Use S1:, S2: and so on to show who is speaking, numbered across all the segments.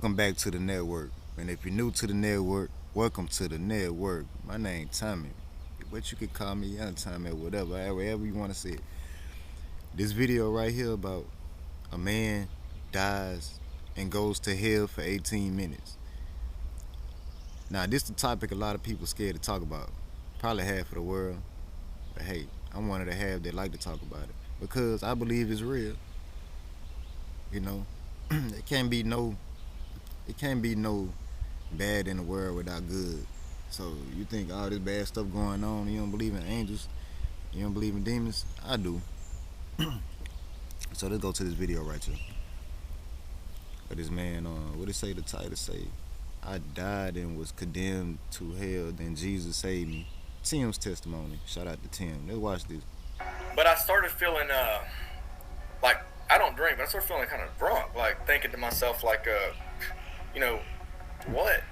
S1: Welcome back to the network. And if you're new to the network, welcome to the network. My name Tommy. But you could call me Young Tommy or whatever, however you want to say it. This video right here about a man dies and goes to hell for 18 minutes. Now this the topic a lot of people scared to talk about. Probably half of the world. But hey, I'm one of the half that like to talk about it. Because I believe it's real. You know, it can't be no it can't be no bad in the world without good. So you think all this bad stuff going on, you don't believe in angels, you don't believe in demons? I do. So let's go to this video right here. But this man, what it say? The title say, "I died and was condemned to hell, then Jesus saved me." Tim's testimony. Shout out to Tim. Let's watch this.
S2: But I started feeling like I don't drink, but I started feeling kind of drunk, like thinking to myself, like, you know, what?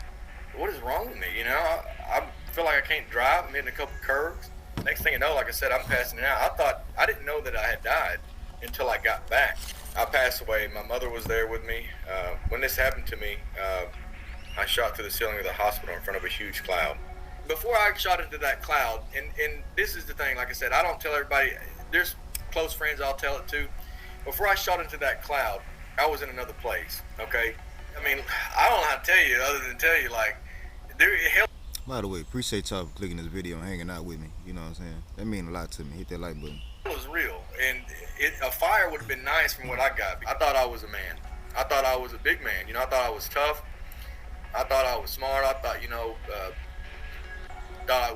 S2: What is wrong with me? I feel like I can't drive. I'm hitting a couple curves. Next thing you know, like I said, I'm passing out. I didn't know that I had died until I got back. I passed away. My mother was there with me. When this happened to me, I shot through the ceiling of the hospital in front of a huge cloud. Before I shot into that cloud, and this is the thing, like I said, I don't tell everybody. There's close friends I'll tell it to. Before I shot into that cloud, I was in another place, okay? I mean, I don't know how to tell you other than tell you, like, hell.
S1: By the way, appreciate y'all for clicking this video and hanging out with me. You know what I'm saying? That mean a lot to me. Hit that like button.
S2: Was real, and a fire would have been nice from what I got. I thought I was a man. I thought I was a big man. I thought I was tough. I thought I was smart. I thought,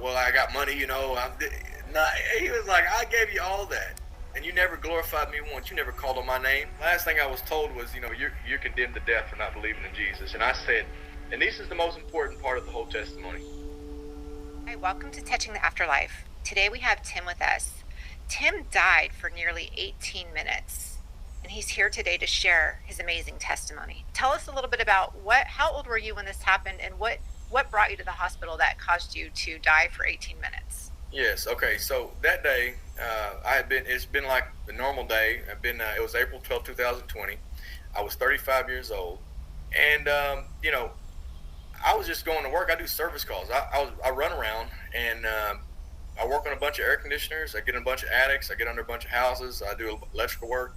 S2: well, I got money. He was like, I gave you all that, and you never glorified me once. You never called on my name. Last thing I was told was, you're condemned to death for not believing in Jesus. And I said, and this is the most important part of the whole testimony.
S3: Hi, welcome to Touching the Afterlife. Today we have Tim with us. Tim died for nearly 18 minutes, and he's here today to share his amazing testimony. Tell us a little bit about how old were you when this happened, and what brought you to the hospital that caused you to die for 18 minutes?
S2: Yes. Okay. So that day, it's been like a normal day. It was April 12, 2020. I was 35 years old. And, I was just going to work. I do service calls. I run around and, I work on a bunch of air conditioners. I get in a bunch of attics. I get under a bunch of houses. I do electrical work.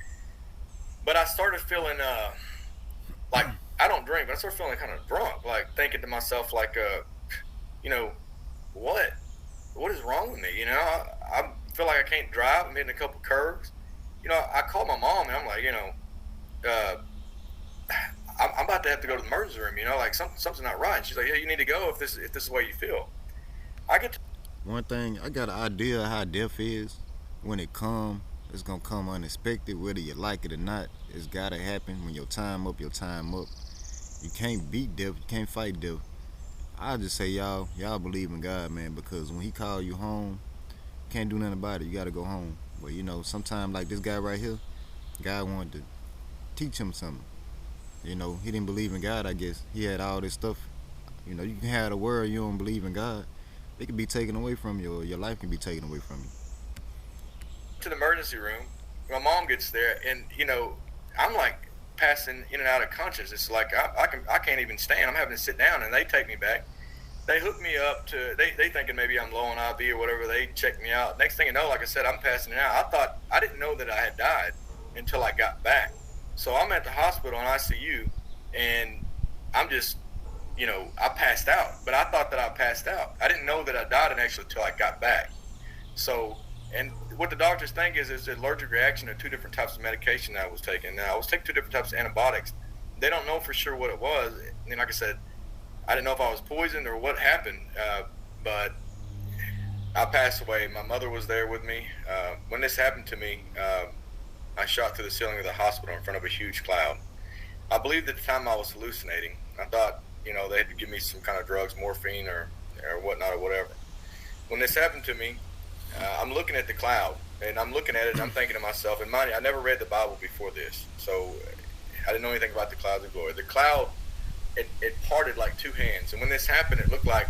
S2: But I started feeling, like, I don't drink, but I started feeling kind of drunk, like thinking to myself, like, what is wrong with me? I feel like I can't drive. I'm hitting a couple curves. I called my mom and I'm like, I'm about to have to go to the emergency room. Like something's not right. And she's like, yeah, you need to go if this is the way you feel.
S1: One thing, I got an idea of how death is. When it come, it's gonna come unexpected, whether you like it or not. It's gotta happen. When your time up, your time up. You can't beat death, you can't fight death. I just say y'all believe in God, man, because when he call you home, you can't do nothing about it. You gotta go home. But sometimes like this guy right here, God wanted to teach him something. He didn't believe in God, I guess. He had all this stuff. You can have the world, you don't believe in God. It can be taken away from you, or your life can be taken away from you.
S2: To the emergency room, my mom gets there, and I'm like passing in and out of consciousness. It's like I can't even stand. I'm having to sit down, and they take me back. They hook me up to. They thinking maybe I'm low on IV or whatever. They check me out. Next thing you know, like I said, I'm passing out. I didn't know that I had died until I got back. So I'm at the hospital in ICU, and I'm just, I passed out. But I thought that I passed out. I didn't know that I died until I got back. So, and what the doctors think is an allergic reaction to two different types of medication that I was taking. Now, I was taking two different types of antibiotics. They don't know for sure what it was. And like I said, I didn't know if I was poisoned or what happened, but I passed away. My mother was there with me. When this happened to me, I shot through the ceiling of the hospital in front of a huge cloud. I believed at the time I was hallucinating. I thought, they had to give me some kind of drugs, morphine or whatnot or whatever. When this happened to me, I'm looking at the cloud, and I'm looking at it, and I'm thinking to myself, and mind you, I never read the Bible before this, so I didn't know anything about the clouds of glory. The cloud, it parted like two hands, and when this happened, it looked like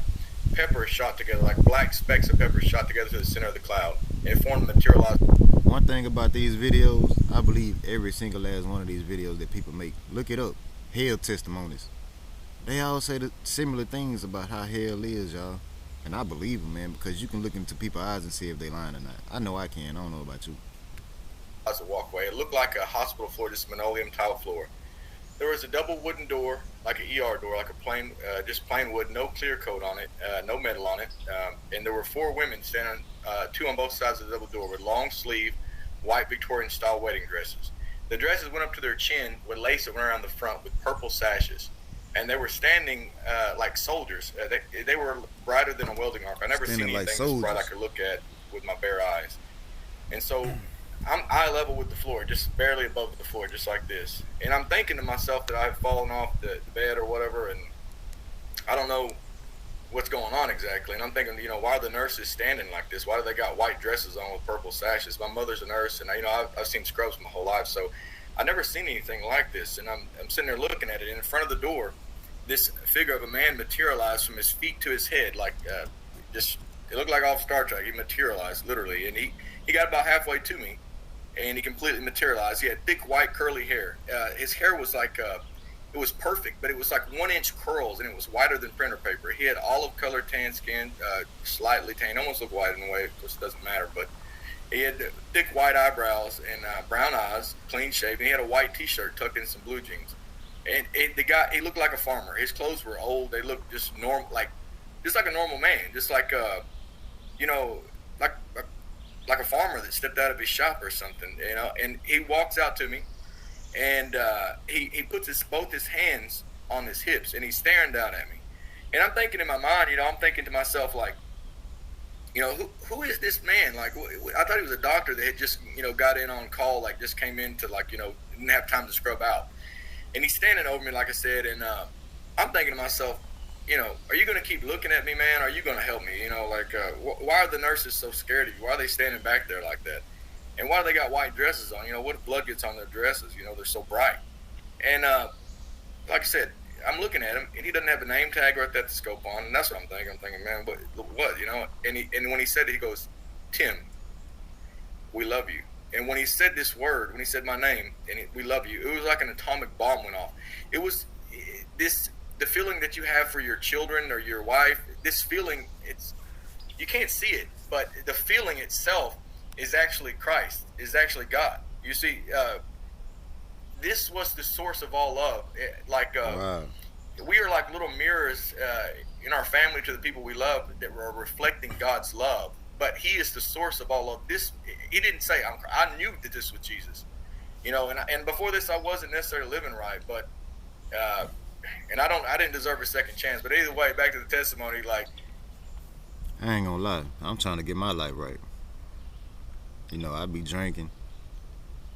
S2: peppers shot together, like black specks of peppers shot together to the center of the cloud, and it formed a materialized.
S1: One thing about these videos, I believe every single last one of these videos that people make. Look it up. Hell testimonies. They all say the similar things about how hell is, y'all. And I believe them, man, because you can look into people's eyes and see if they lying or not. I know I can. I don't know about you.
S2: As a walkway, it looked like a hospital floor, just linoleum tile floor. There was a double wooden door, like an ER door, like a plain, just plain wood, no clear coat on it, no metal on it. And there were 4 women standing, 2 on both sides of the double door with long sleeve, white Victorian style wedding dresses. The dresses went up to their chin with lace that went around the front with purple sashes. And they were standing like soldiers. They were brighter than a welding arc. I never seen anything this bright I could look at with my bare eyes. And so I'm eye level with the floor, just barely above the floor, just like this. And I'm thinking to myself that I've fallen off the bed or whatever, and I don't know what's going on exactly. And I'm thinking, why are the nurses standing like this? Why do they got white dresses on with purple sashes? My mother's a nurse, and I've seen scrubs my whole life, so I've never seen anything like this. And I'm sitting there looking at it, and in front of the door, this figure of a man materialized from his feet to his head, like just it looked like off Star Trek. He materialized literally, and he got about halfway to me, and he completely materialized. He had thick white curly hair. His hair was like it was perfect, but it was like 1-inch curls, and it was whiter than printer paper. He had olive colored tan skin, slightly tan, almost looked white in a way, of course it doesn't matter, but he had thick white eyebrows and brown eyes, clean shaven. He had a white T-shirt tucked in some blue jeans. And the guy, he looked like a farmer. His clothes were old. They looked just normal, just like a normal man, just like like a farmer that stepped out of his shop or something, And he walks out to me, and he puts both his hands on his hips, and he's staring down at me. And I'm thinking in my mind, I'm thinking to myself, like, who is this man? Like, I thought he was a doctor that had just, got in on call, like just came in to didn't have time to scrub out. And he's standing over me, like I said, and I'm thinking to myself, are you going to keep looking at me, man? Are you going to help me? Why are the nurses so scared of you? Why are they standing back there like that? And why do they got white dresses on? What if blood gets on their dresses? They're so bright. And like I said, I'm looking at him, and he doesn't have a name tag or a stethoscope on, and that's what I'm thinking. I'm thinking, man, what? And when he said it, he goes, Tim, we love you. And when he said this word, when he said my name, and we love you, it was like an atomic bomb went off. It was the feeling that you have for your children or your wife, this feeling, you can't see it, but the feeling itself is actually Christ, is actually God. You see, this was the source of all love. Wow. We are like little mirrors in our family to the people we love that were reflecting God's love. But he is the source of all of this. He didn't say, I knew that this was Jesus. And before this, I wasn't necessarily living right, but, and I didn't deserve a second chance. But either way, back to the testimony, like,
S1: I ain't gonna lie. I'm trying to get my life right. I be drinking.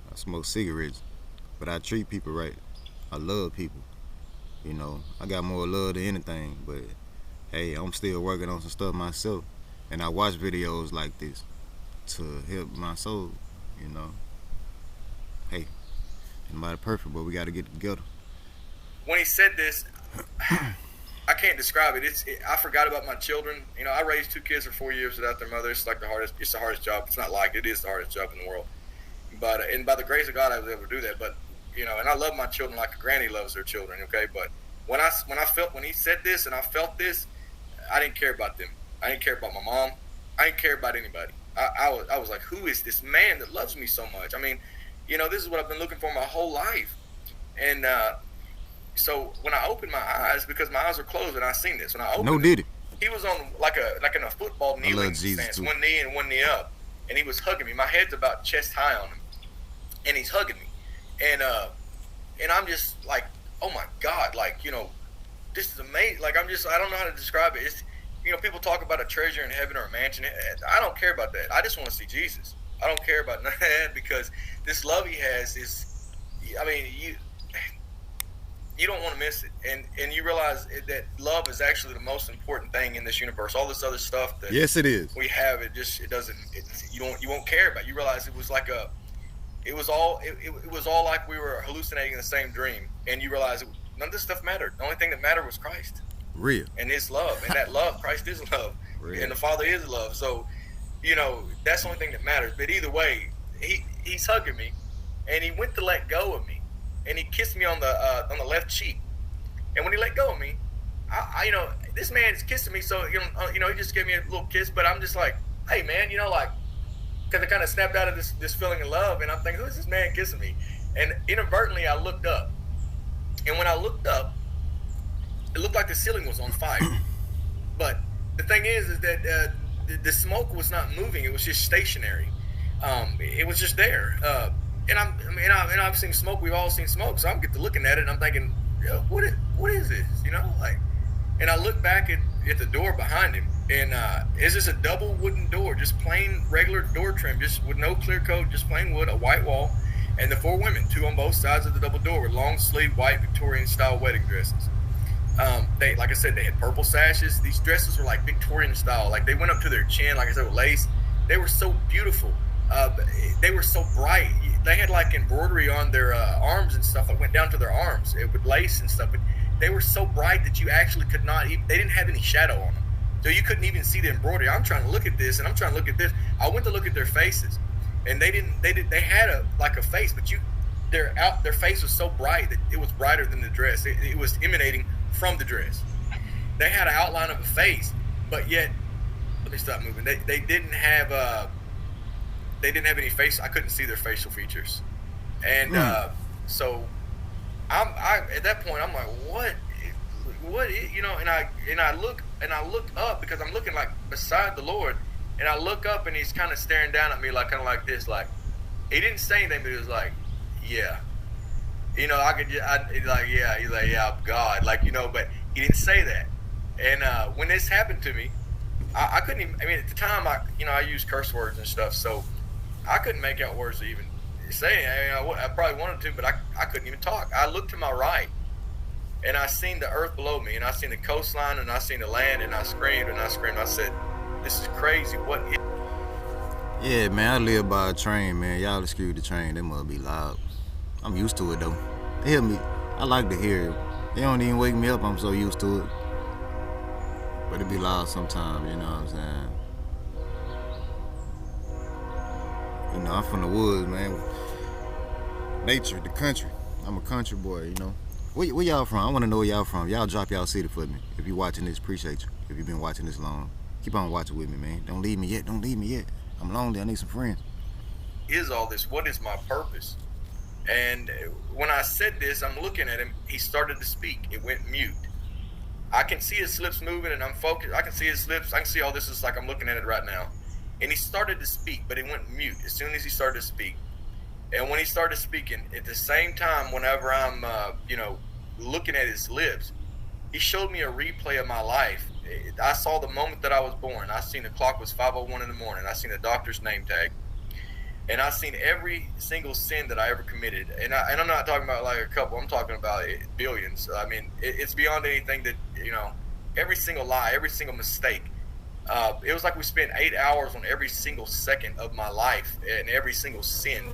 S1: I smoke cigarettes, but I treat people right. I love people. I got more love than anything, but hey, I'm still working on some stuff myself. And I watch videos like this to help my soul, Hey, nobody perfect, but we got to get together.
S2: When he said this, I can't describe it. I forgot about my children. I raised 2 kids for 4 years without their mother. It's like it's the hardest job. It's not like it is the hardest job in the world. But and by the grace of God, I was able to do that. But and I love my children like a granny loves her children. Okay, but when he said this and I felt this, I didn't care about them. I didn't care about my mom. I didn't care about anybody. I was like, who is this man that loves me so much? I mean, this is what I've been looking for my whole life. And so when I opened my eyes, because my eyes were closed and I seen this, when I opened
S1: did it.
S2: He was on like in a football kneeling stance, one knee and one knee up, and he was hugging me. My head's about chest high on him, and he's hugging me, and I'm just like, oh my God, like this is amazing. Like I don't know how to describe it. It's people talk about a treasure in heaven or a mansion. I don't care about that. I just want to see Jesus. I don't care about none of that because this love he has is, I mean, you don't want to miss it. And you realize that love is actually the most important thing in this universe. All this other stuff that
S1: yes, it is.
S2: We have, you won't care about. You realize it was like it was all like we were hallucinating the same dream. And you realize none of this stuff mattered. The only thing that mattered was Christ.
S1: Real.
S2: And his love. And that love, Christ is love. Real. And the Father is love. So, that's the only thing that matters. But either way, he's hugging me, and he went to let go of me, and he kissed me on the left cheek, And when he let go of me, I you know, this man is kissing me, so he just gave me a little kiss, but I'm just like, hey man, like, because I kind of snapped out of this feeling of love, and I'm thinking, who is this man kissing me? And inadvertently, I looked up, and when I looked up, it looked like the ceiling was on fire. But the thing is that the smoke was not moving; it was just stationary. It was just there. And I've seen smoke. We've all seen smoke. So I get to looking at it, and I'm thinking, what is this? Like, and I look back at the door behind him, and it's just a double wooden door, just plain regular door trim, just with no clear coat, just plain wood, a white wall, and the 4 women, 2 on both sides of the double door, with long sleeve white Victorian style wedding dresses. They, like I said, they had purple sashes. These dresses were like Victorian style, like they went up to their chin, like I said, with lace. They were so beautiful. They were so bright. They had like embroidery on their arms and stuff that went down to their arms with lace and stuff. But they were so bright that you actually could not even, they didn't have any shadow on them. So you couldn't even see the embroidery. I'm trying to look at this, and I'm trying to look at this. I went to look at their faces, and they had a face, but their face was so bright that it was brighter than the dress. It was emanating from the dress. They had an outline of a face, but yet, let me stop moving. They didn't have any face. I couldn't see their facial features, and so I at that point I'm like, what, and I look up, because I'm looking like beside the Lord, and I look up, and he's kind of staring down at me, like kind of like this, like he didn't say anything, but he was like, yeah, he's like, yeah, I'm God, like, but he didn't say that. And when this happened to me, I couldn't even, at the time, I used curse words and stuff, so I couldn't make out words to even say. I probably wanted to, but I couldn't even talk. I looked to my right, and I seen the earth below me, and I seen the coastline, and I seen the land, and I screamed. I said, this is crazy. What is...
S1: Yeah, man, I live by a train, man. Y'all excuse the train. They must be loud. I'm used to it, though. They hear me. I like to hear it. They don't even wake me up. I'm so used to it. But it be loud sometimes, you know what I'm saying? I'm from the woods, man. Nature, the country. I'm a country boy, Where y'all from? I want to know where y'all from. Y'all drop y'all city for me. If you're watching this, appreciate you. If you've been watching this long, keep on watching with me, man. Don't leave me yet. I'm lonely. I need some friends.
S2: Is all this? What is my purpose? And when I said this, I'm looking at him. He started to speak. It went mute. I can see his lips moving, and I'm focused. I can see his lips. I can see all this. Is like I'm looking at it right now. And he started to speak, but it went mute as soon as he started to speak. And when he started speaking, at the same time, whenever I'm, looking at his lips, he showed me a replay of my life. I saw the moment that I was born. I seen the clock was 5:01 in the morning. I seen the doctor's name tag. And I seen every single sin that I ever committed. And I'm not talking about like a couple. I'm talking about billions. It's beyond anything that, every single lie, every single mistake. It was like we spent 8 hours on every single second of my life and every single sin.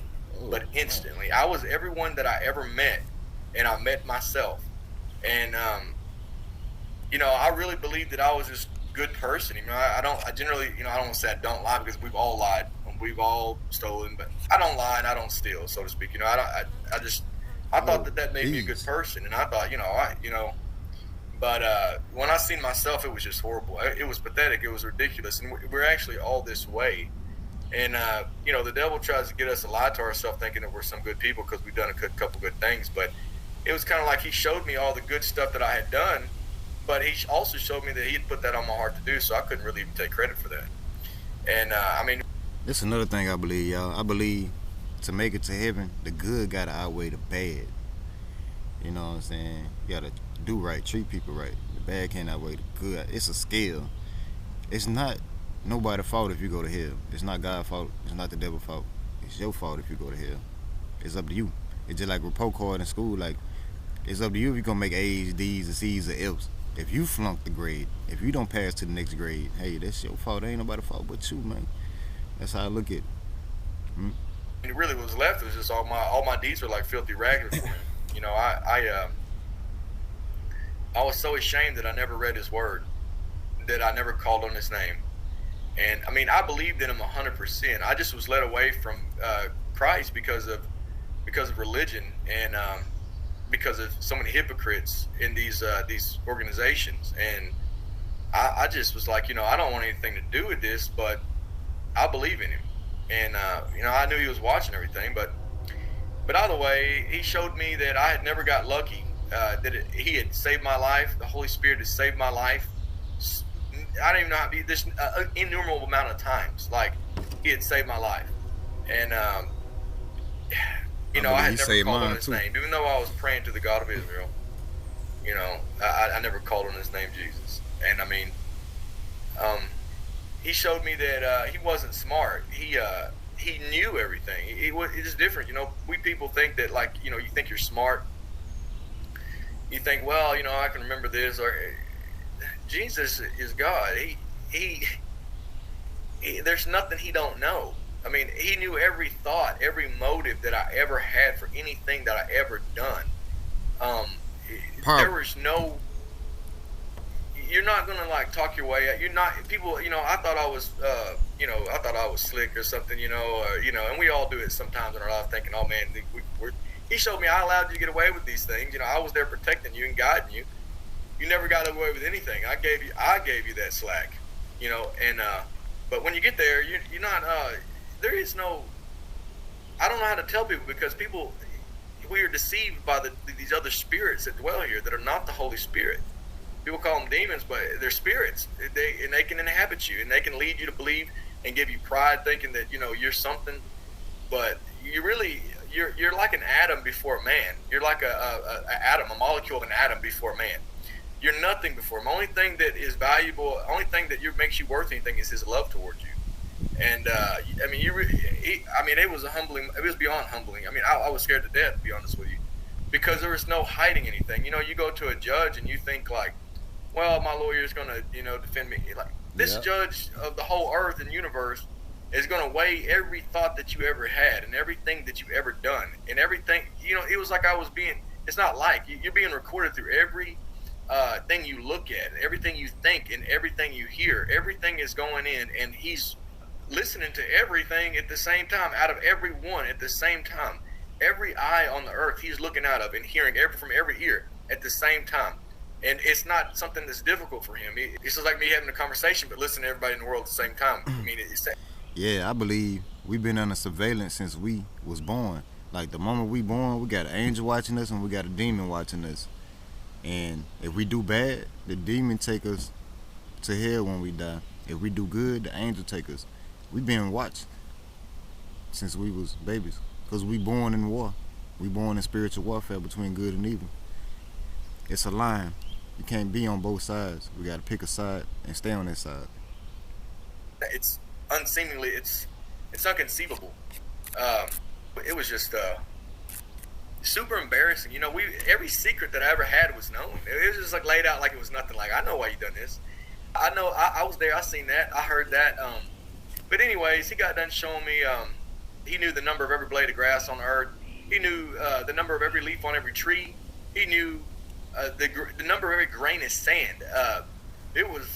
S2: But instantly, I was everyone that I ever met, and I met myself. And, I really believed that I was this good person. I generally, I don't want to say I don't lie, because we've all lied. We've all stolen, but I don't lie and I don't steal, so to speak. I thought that made me a good person, and I thought, but when I seen myself, it was just horrible. It was pathetic. It was ridiculous, and we're actually all this way. And the devil tries to get us to lie to ourselves, thinking that we're some good people because we've done a couple good things. But it was kind of like he showed me all the good stuff that I had done, but he also showed me that he had put that on my heart to do, so I couldn't really even take credit for that. And
S1: this is another thing I believe, y'all. I believe to make it to heaven, the good gotta outweigh the bad. You know what I'm saying? You gotta do right, treat people right. The bad can't outweigh the good. It's a scale. It's not nobody's fault if you go to hell. It's not God's fault. It's not the devil's fault. It's your fault if you go to hell. It's up to you. It's just like report card in school. Like, it's up to you if you're gonna make A's, D's, and C's, or F's. If you flunk the grade, if you don't pass to the next grade, hey, that's your fault. Ain't nobody's fault but you, man. That's how I look at it.
S2: And it really was left. It was just all my deeds were like filthy rags for me. I was so ashamed that I never read his word, that I never called on his name. And I believed in him 100%. I just was led away from Christ because of religion. And because of so many hypocrites in these organizations. And I just was like, I don't want anything to do with this, but I believe in him. And I knew he was watching everything, but either way, he showed me that I had never got lucky, he had saved my life. The Holy Spirit has saved my life. I don't even know how to be this innumerable amount of times. Like, he had saved my life. And I had never called on his name, even though I was praying to the God of Israel. I never called on his name, Jesus. And I mean, he showed me that he wasn't smart. He knew everything. It's different. We people think that, like, you think you're smart. You think, well, I can remember this. Or Jesus is God. He there's nothing he don't know. I mean, he knew every thought, every motive that I ever had for anything that I ever done. There was no. You're not gonna like talk your way out. You're not people. I thought I was. I thought I was slick or something. And we all do it sometimes in our life, thinking, "Oh man, he showed me I allowed you to get away with these things. I was there protecting you and guiding you. You never got away with anything. I gave you that slack. And but when you get there, you're not. There is no. I don't know how to tell people, because we are deceived by these other spirits that dwell here that are not the Holy Spirit. People call them demons, but they're spirits. They can inhabit you, and they can lead you to believe and give you pride, thinking that you're something. But you're like an atom before a man. You're like a molecule of an atom before a man. You're nothing before him. Only thing that is valuable, only thing that makes you worth anything is his love towards you. And it was humbling. It was beyond humbling. I mean, I was scared to death, to be honest with you, because there was no hiding anything. You go to a judge and you think like, well, my lawyer's going to, defend me. Like, this judge of the whole earth and universe is going to weigh every thought that you ever had and everything that you ever done and everything. It was like it's not like you're being recorded through every thing you look at, everything you think, and everything you hear. Everything is going in, and he's listening to everything at the same time, out of everyone at the same time. Every eye on the earth he's looking out of and hearing from every ear at the same time. And it's not something that's difficult for him. It's just like me having a conversation, but listening to everybody in the world at the same time. I mean,
S1: yeah, I believe we've been under surveillance since we was born. Like, the moment we born, we got an angel watching us and we got a demon watching us. And if we do bad, the demon take us to hell when we die. If we do good, the angel take us. We been watched since we was babies, because we born in war. We born in spiritual warfare between good and evil. It's a line. You can't be on both sides. We got to pick a side and stay on that side.
S2: It's unseemingly, it's inconceivable. It was just super embarrassing. Every secret that I ever had was known. It was just like laid out like it was nothing. Like, I know why you done this. I know. I was there. I seen that. I heard that. But anyways, he got done showing me. He knew the number of every blade of grass on the earth. He knew the number of every leaf on every tree. He knew the number of every grain of sand. It was,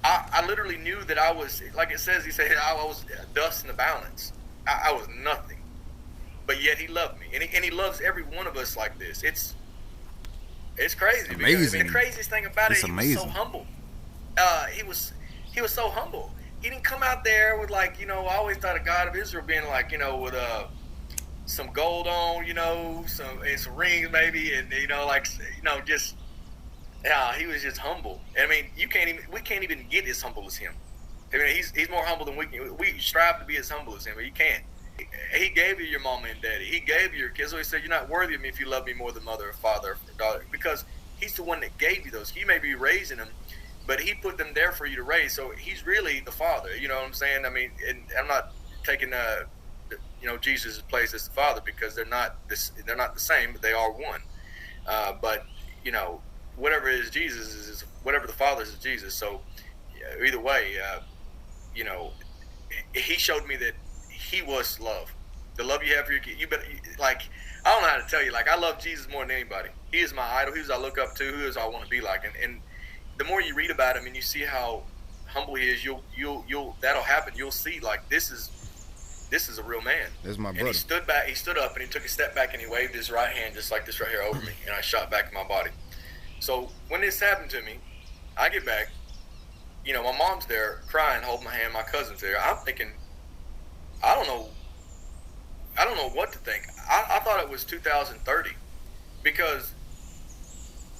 S2: I literally knew that I was, like it says, he said, I was dust in the balance. I was nothing. But yet he loved me. And he loves every one of us like this. It's crazy.
S1: Amazing.
S2: The craziest thing about
S1: it's
S2: it, he
S1: amazing.
S2: was so humble. He was so humble. He didn't come out there with, like, I always thought of God of Israel being like, with some gold on, some rings maybe, and just, he was just humble. I mean, we can't even get as humble as him. I mean, he's more humble than we can. We strive to be as humble as him, but you can't. He gave you your mama and daddy. He gave you your kids. So he said, you're not worthy of me if you love me more than mother or father or daughter, because he's the one that gave you those. You may be raising them, but he put them there for you to raise. So he's really the father. You know what I'm saying? I mean, and I'm not taking Jesus' place as the father, because they're not the same, but they are one. But whatever is Jesus is whatever the Father is Jesus. So either way, he showed me that he was love. The love you have for your kid. You better, like, I don't know how to tell you. Like, I love Jesus more than anybody. He is my idol. He is I look up to. Who is I want to be like. And the more you read about him and you see how humble he is, you'll that'll happen. You'll see, like, this is this is a real man.
S1: That's my
S2: And
S1: brother.
S2: he stood back, he stood up, and he took a step back, and he waved his right hand just like this right here over me, and I shot back in my body. So when this happened to me, I get back, you know, my mom's there crying, holding my hand, my cousin's there. I'm thinking, I don't know what to think. I thought it was 2030 because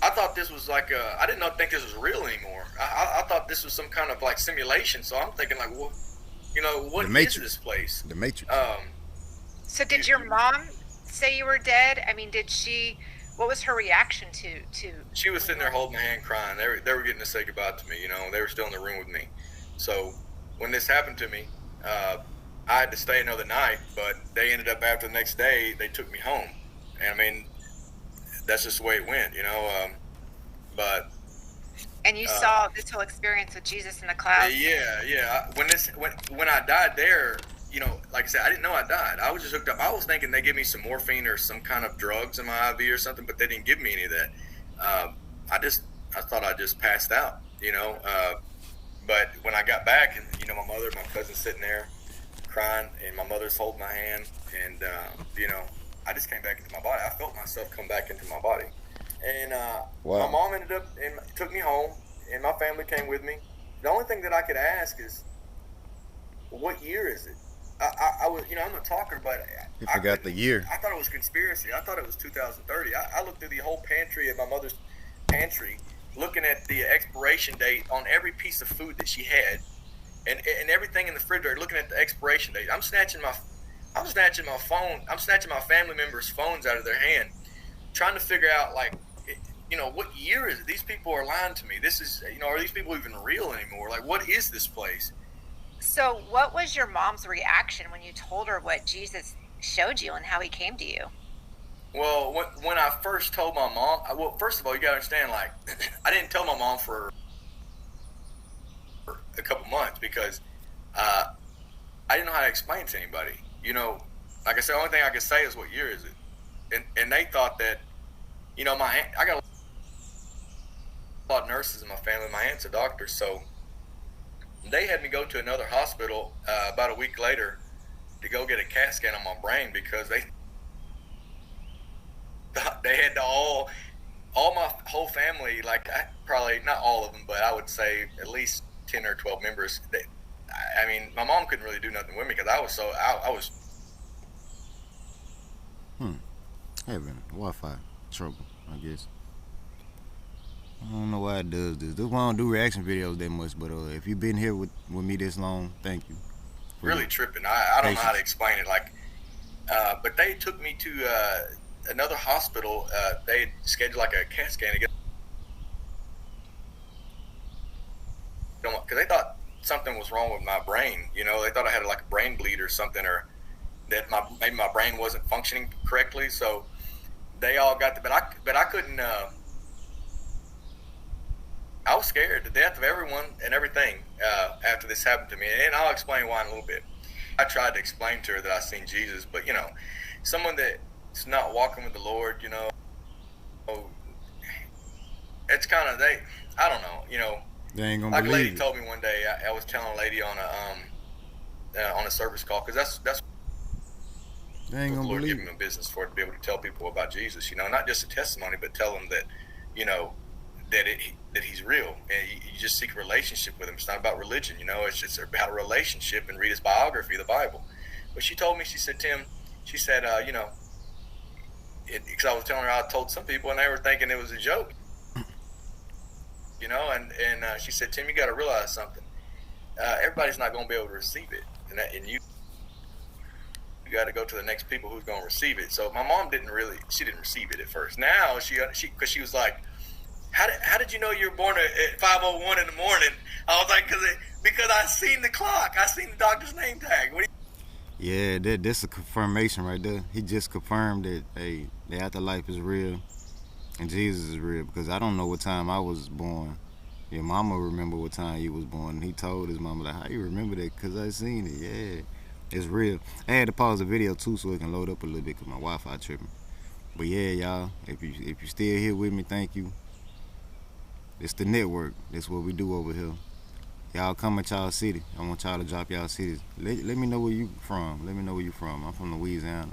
S2: I thought this was like I didn't think this was real anymore. I thought this was some kind of like simulation. So I'm thinking like, well, you know, what is this place?
S1: The Matrix.
S3: So did your mom say you were dead? I mean, what was her reaction to?
S2: She was sitting there holding my hand crying. They were getting to say goodbye to me, you know, they were still in the room with me. So when this happened to me, I had to stay another night, but they ended up after the next day, they took me home. And I mean, that's just the way it went, you know, but.
S3: And you saw this whole experience with Jesus in the clouds.
S2: Yeah. When I died there, you know, like I said, I didn't know I died. I was just hooked up. I was thinking they give me some morphine or some kind of drugs in my IV or something, but they didn't give me any of that. I thought I just passed out, you know. But when I got back, and you know, my mother, my cousin's sitting there crying, and my mother's holding my hand, and you know, I just came back into my body. I felt myself come back into my body, and my mom ended up and took me home, and my family came with me. The only thing that I could ask is, what year is it? I was, you know, I'm a talker, but
S1: You forgot the year.
S2: I thought it was conspiracy. I thought it was 2030. I looked through the whole pantry at my mother's pantry, looking at the expiration date on every piece of food that she had, and everything in the refrigerator, looking at the expiration date. I'm snatching my phone. I'm snatching my family members' phones out of their hand, trying to figure out, like, you know, what year is it? These people are lying to me. This is, you know, are these people even real anymore? Like, what is this place?
S3: So what was your mom's reaction when you told her what Jesus showed you and how he came to you?
S2: Well, when I first told my mom, well, first of all, you got to understand, like, I didn't tell my mom for a couple months because I didn't know how to explain it to anybody. You know, like I said, the only thing I could say is, what year is it? And they thought that, you know, I got a lot of nurses in my family. My aunt's a doctor, so they had me go to another hospital about a week later to go get a CAT scan on my brain because they had all my whole family, like, probably not all of them, but I would say at least 10 or 12 members. I mean, my mom couldn't really do nothing with me because I was
S1: Having Wi-Fi trouble, I guess. I don't know why it does this. This is why I don't do reaction videos that much, but if you've been here with me this long, thank you.
S2: Really tripping. I don't know how to explain it. Like, but they took me to another hospital. They scheduled like a CAT scan to get, because they thought something was wrong with my brain. You know, they thought I had like a brain bleed or something, or that maybe my brain wasn't functioning correctly. So they all got but I couldn't. I was scared to death of everyone and everything after this happened to me, and I'll explain why in a little bit. I tried to explain to her that I seen Jesus, but you know, someone that's not walking with the Lord, you know, it's kind of I don't know, you know.
S1: They ain't gonna
S2: like a lady
S1: believe it.
S2: told me one day, I was telling a lady on a service call, because that's
S1: They ain't
S2: what the
S1: gonna
S2: Lord
S1: believe
S2: gave
S1: it.
S2: him a business for, to be able to tell people about Jesus, you know, not just a testimony, but tell them that, you know, that he's real, and you just seek a relationship with him. It's not about religion, you know. It's just about a relationship, and read his biography, the Bible. But she told me, she said, Tim, she said, you know, because I was telling her I told some people, and they were thinking it was a joke, you know. And she said, Tim, you got to realize something. Everybody's not going to be able to receive it, and you got to go to the next people who's going to receive it. So my mom didn't receive it at first. Now she because she was like, How did you know you were born at 5:01 in the morning? I was like, because I seen the clock. I seen the doctor's name tag.
S1: Yeah, that's a confirmation right there. He just confirmed that, hey, the afterlife is real and Jesus is real, because I don't know what time I was born. Your mama remember what time you was born. And he told his mama, like, how you remember that? Because I seen it. Yeah, it's real. I had to pause the video too so it can load up a little bit because my Wi-Fi tripping. But yeah, y'all, if you still here with me, thank you. It's the network. That's what we do over here. Y'all come at y'all city. I want y'all to drop y'all cities. Let me know where you from. Let me know where you from. I'm from Louisiana.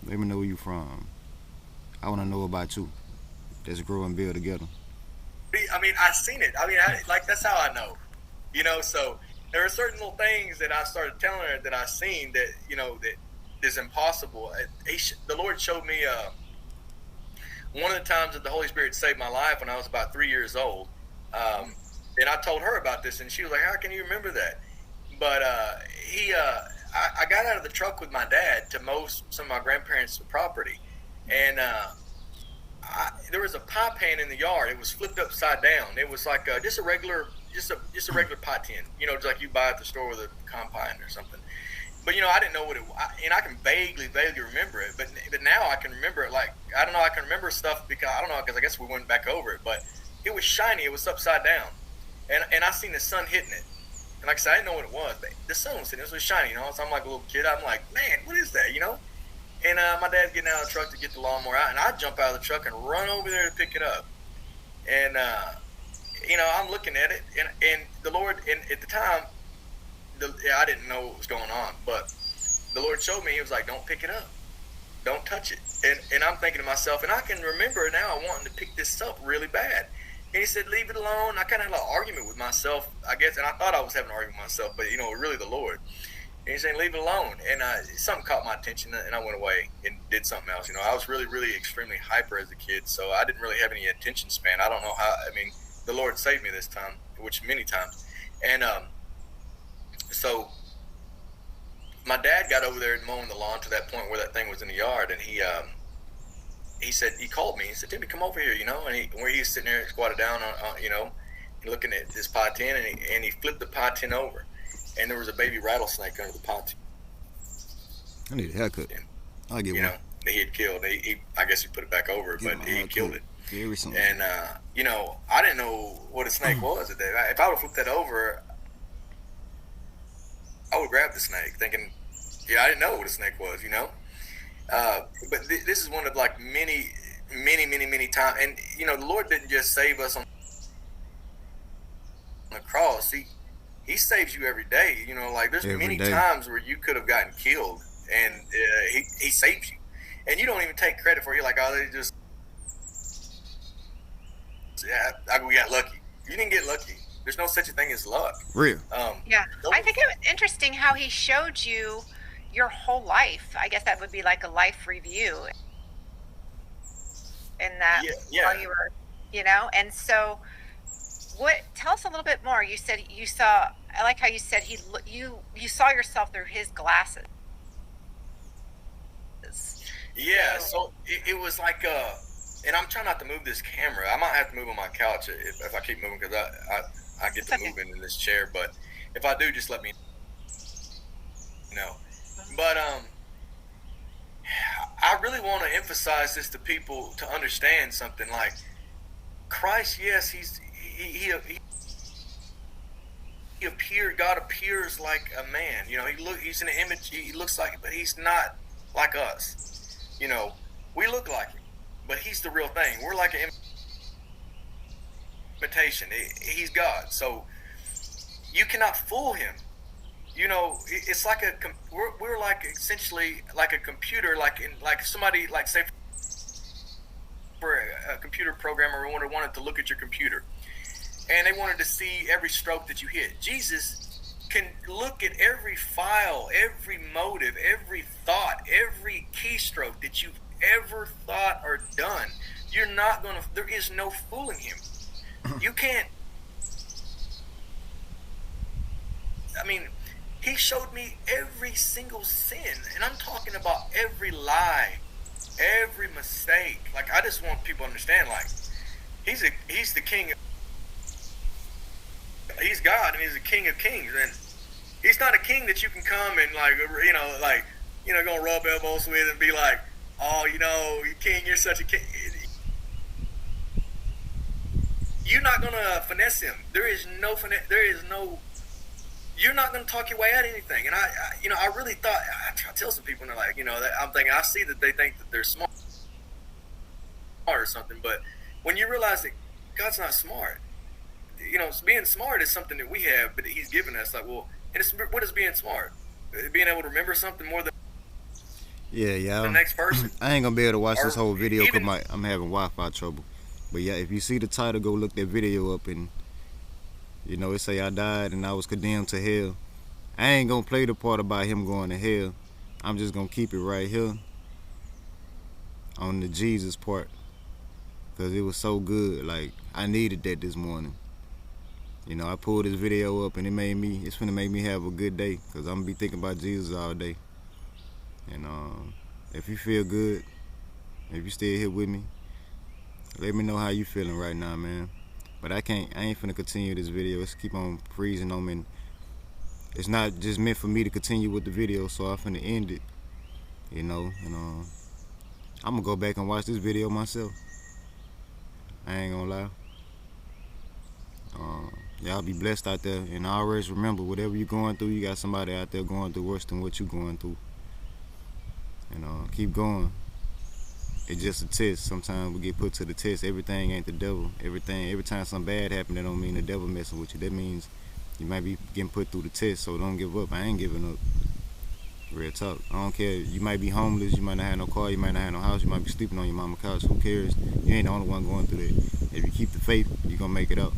S1: Let me know where you from. I want to know about you. Let's grow and build together.
S2: I mean, I seen it. I mean, like that's how I know. So there are certain little things that I started telling her that I seen that that is impossible. The Lord showed me one of the times that the Holy Spirit saved my life when I was about 3 years old. And I told her about this, and she was like, "How can you remember that?" But I got out of the truck with my dad to mow some of my grandparents' property, and there was a pie pan in the yard. It was flipped upside down. It was like just a regular pot tin, just like you buy at the store with a combine or something. But I didn't know what it was, and I can vaguely remember it. But now I can remember it. Like I don't know, I can remember stuff because I guess we went back over it. But it was shiny. It was upside down, and I seen the sun hitting it. And like I said, I didn't know what it was, but the sun was hitting it. It was shiny, So I'm like a little kid. I'm like, man, what is that, And my dad's getting out of the truck to get the lawnmower out, and I jump out of the truck and run over there to pick it up. And I'm looking at it, and the Lord, and at the time, I didn't know what was going on, but the Lord showed me. He was like, "Don't pick it up, don't touch it." And I'm thinking to myself, and I can remember now wanting to pick this up really bad. And he said, "Leave it alone." I kind of had an argument with myself, I guess, and I thought I was having an argument with myself, but really the Lord. And he's saying, "Leave it alone." And something caught my attention, and I went away and did something else. I was really, really extremely hyper as a kid, so I didn't really have any attention span. I don't know how. I mean, the Lord saved me this time, which many times. And so my dad got over there and mowing the lawn to that point where that thing was in the yard, and he said, he called me. He said, "Timmy, come over here," And where he was sitting there squatted down on looking at this pot tin, and he flipped the pot tin over. And there was a baby rattlesnake under the pot.
S1: I need a haircut. I'll get one.
S2: That he had killed. I guess he put it back over, but he killed it.
S1: Very recently.
S2: And I didn't know what a snake was. If I would have flipped that over, I would grab the snake, thinking, I didn't know what a snake was. But this is one of like many times. And the Lord didn't just save us on the cross. He saves you every day. Like there's
S1: every
S2: many
S1: day.
S2: times where you could have gotten killed, and he saves you, and you don't even take credit for it. You're like, "Oh, they just, we got lucky." You didn't get lucky. There's no such a thing as luck.
S1: Real.
S3: Yeah, I think it was interesting how he showed you your whole life. I guess that would be like a life review, in that while you were, and so. Tell us a little bit more. You said you saw. I like how you said you saw yourself through his glasses.
S2: Yeah. So it was like and I'm trying not to move this camera. I might have to move on my couch if I keep moving, because I get to moving in this chair. But if I do, just let me know. But I really want to emphasize this to people to understand something. Like Christ, yes, he appeared. God appears like a man. He's in an image. He looks like it, but he's not like us. We look like him, but he's the real thing. We're like an imitation. He's God, so you cannot fool him. It's like we're like essentially like a computer, like somebody, like say for a computer programmer wanted to look at your computer. And they wanted to see every stroke that you hit. Jesus can look at every file, every motive, every thought, every keystroke that you've ever thought or done. There is no fooling him. You can't. I mean, he showed me every single sin. And I'm talking about every lie, every mistake. Like, I just want people to understand, like, he's the king of. He's God, and he's the King of Kings, and he's not a king that you can come and gonna rub elbows with and be like, "Oh, you king, you're such a king." You're not gonna finesse him. There is no finesse. You're not gonna talk your way out of anything. And I really thought, I tell some people, and they're like, that I'm thinking, I see that they think that they're smart or something, but when you realize that God's not smart. being smart is something that we have, but he's given us. Like, well, and what is being smart? Being able to remember something more than
S1: Yeah.
S2: the next person.
S1: I ain't gonna be able to watch
S2: Or
S1: this whole video because
S2: even-
S1: I'm having Wi-Fi trouble. But yeah, if you see the title, go look that video up, and it say I died and I was condemned to hell. I ain't gonna play the part about him going to hell. I'm just gonna keep it right here on the Jesus part, because it was so good. Like, I needed that this morning. I pulled this video up and it's gonna make me have a good day, because I'm gonna be thinking about Jesus all day. And if you feel good, if you still here with me, let me know how you feeling right now, man. But I ain't finna continue this video. It's keep on freezing on me. And it's not just meant for me to continue with the video, so I'm finna end it. And I'm gonna go back and watch this video myself. I ain't gonna lie. Y'all be blessed out there, and always remember, whatever you're going through, you got somebody out there going through worse than what you're going through. And keep going. It's just a test. Sometimes we get put to the test. Everything ain't the devil. Every time something bad happens, that don't mean the devil messing with you. That means you might be getting put through the test. So don't give up. I ain't giving up. Real talk. I don't care. You might be homeless. You might not have no car. You might not have no house. You might be sleeping on your mama's couch. Who cares? You ain't the only one going through that. If you keep the faith, you're gonna make it out.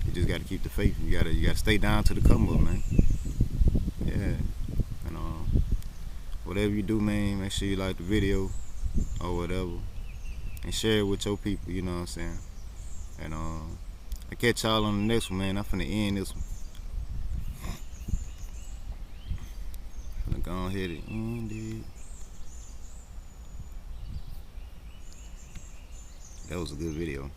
S1: You just gotta keep the faith. You gotta stay down to the come up, man. Yeah. And whatever you do, man, make sure you like the video or whatever, and share it with your people. You know what I'm saying? And I catch y'all on the next one, man. I'm finna end this one. I'm finna go ahead and end it. That was a good video.